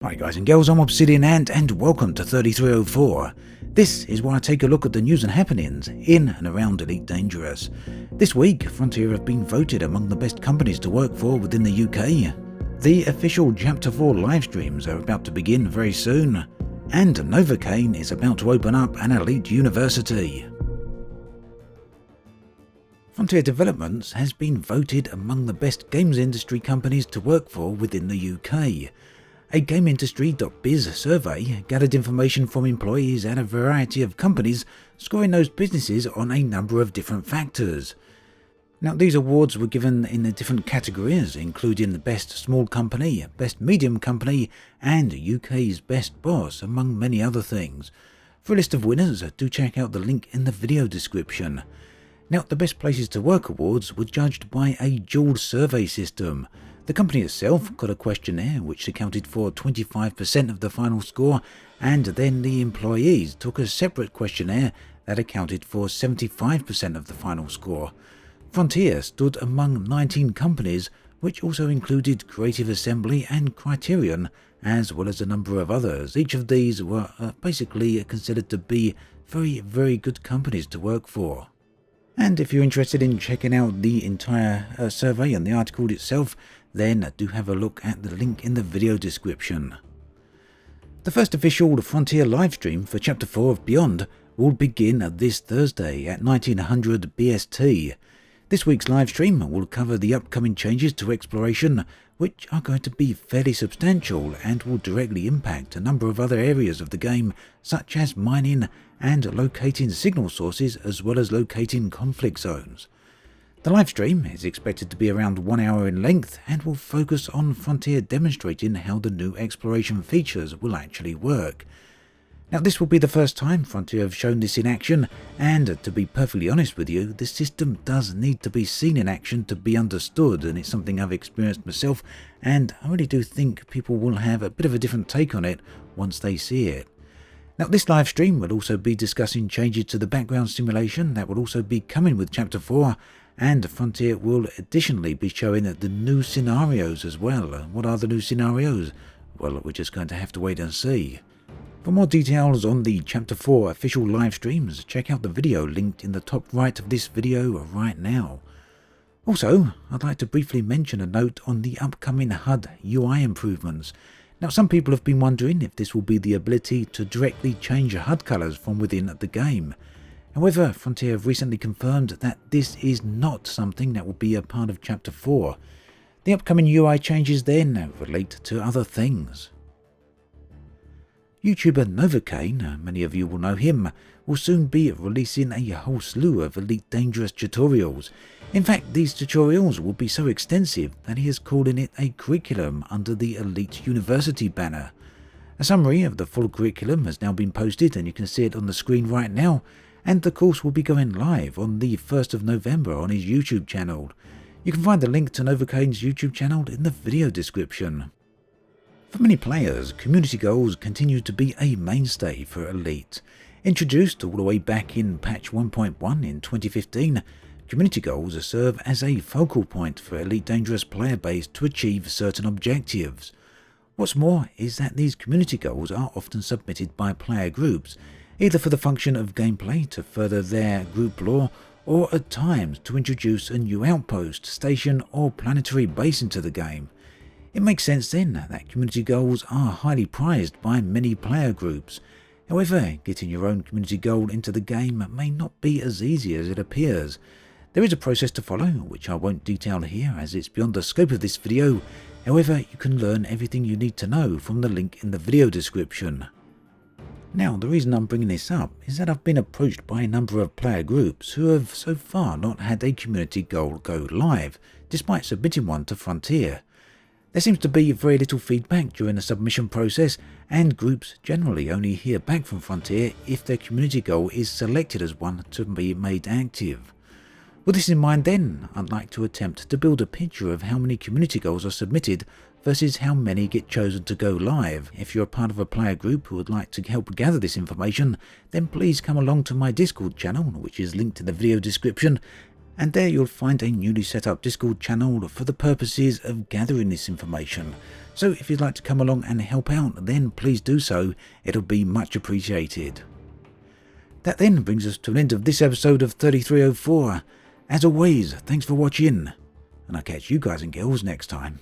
Hi guys and girls, I'm Obsidian and welcome to 3304. This is where I take a look at the news and happenings in and around Elite Dangerous. This week, Frontier have been voted among the best companies to work for within the UK. The official Chapter 4 live streams are about to begin very soon, and Kane is about to open up an elite university. Frontier Developments has been voted among the best games industry companies to work for within the UK. A GameIndustry.biz survey gathered information from employees at a variety of companies, scoring those businesses on a number of different factors. Now, these awards were given in the different categories, including the Best Small Company, Best Medium Company, and UK's Best Boss, among many other things. For a list of winners, do check out the link in the video description. Now, the Best Places to Work awards were judged by a dual survey system. The company itself got a questionnaire which accounted for 25% of the final score, and then the employees took a separate questionnaire that accounted for 75% of the final score. Frontier stood among 19 companies, which also included Creative Assembly and Criterion, as well as a number of others. Each of these were basically considered to be very good companies to work for. And if you're interested in checking out the entire survey and the article itself, then do have a look at the link in the video description. The first official Frontier livestream for Chapter 4 of Beyond will begin this Thursday at 1900 BST. This week's livestream will cover the upcoming changes to exploration, which are going to be fairly substantial and will directly impact a number of other areas of the game, such as mining and locating signal sources, as well as locating conflict zones. The livestream is expected to be around 1 hour in length and will focus on Frontier demonstrating how the new exploration features will actually work. Now, this will be the first time Frontier have shown this in action, and to be perfectly honest with you, the system does need to be seen in action to be understood, and it's something I've experienced myself, and I really do think people will have a bit of a different take on it once they see it. Now, this live stream will also be discussing changes to the background simulation that will also be coming with Chapter 4, and Frontier will additionally be showing the new scenarios as well. What are the new scenarios? Well, we're just going to have to wait and see. For more details on the Chapter 4 official live streams, check out the video linked in the top right of this video right now. Also, I'd like to briefly mention a note on the upcoming HUD UI improvements. Now, some people have been wondering if this will be the ability to directly change HUD colors from within the game. However, Frontier have recently confirmed that this is not something that will be a part of Chapter 4. The upcoming UI changes then relate to other things. YouTuber Kane, many of you will know him, will soon be releasing a whole slew of Elite Dangerous tutorials. In fact, these tutorials will be so extensive that he is calling it a curriculum under the Elite University banner. A summary of the full curriculum has now been posted, and you can see it on the screen right now, and the course will be going live on the 1st of November on his YouTube channel. You can find the link to Kane's YouTube channel in the video description. For many players, community goals continue to be a mainstay for Elite. Introduced all the way back in patch 1.1 in 2015, community goals serve as a focal point for Elite Dangerous player base to achieve certain objectives. What's more is that these community goals are often submitted by player groups, either for the function of gameplay to further their group lore, or at times to introduce a new outpost, station, or planetary base into the game. It makes sense then that community goals are highly prized by many player groups. However, getting your own community goal into the game may not be as easy as it appears. There is a process to follow, which I won't detail here as it's beyond the scope of this video. However, you can learn everything you need to know from the link in the video description. Now, the reason I'm bringing this up is that I've been approached by a number of player groups who have so far not had a community goal go live, despite submitting one to Frontier. There seems to be very little feedback during the submission process, and groups generally only hear back from Frontier if their community goal is selected as one to be made active. With this in mind then, I'd like to attempt to build a picture of how many community goals are submitted versus how many get chosen to go live. If you're a part of a player group who would like to help gather this information, then please come along to my Discord channel, which is linked in the video description, and there you'll find a newly set up Discord channel for the purposes of gathering this information. So if you'd like to come along and help out, then please do so, it'll be much appreciated. That then brings us to an end of this episode of 3304. As always, thanks for watching, and I'll catch you guys and girls next time.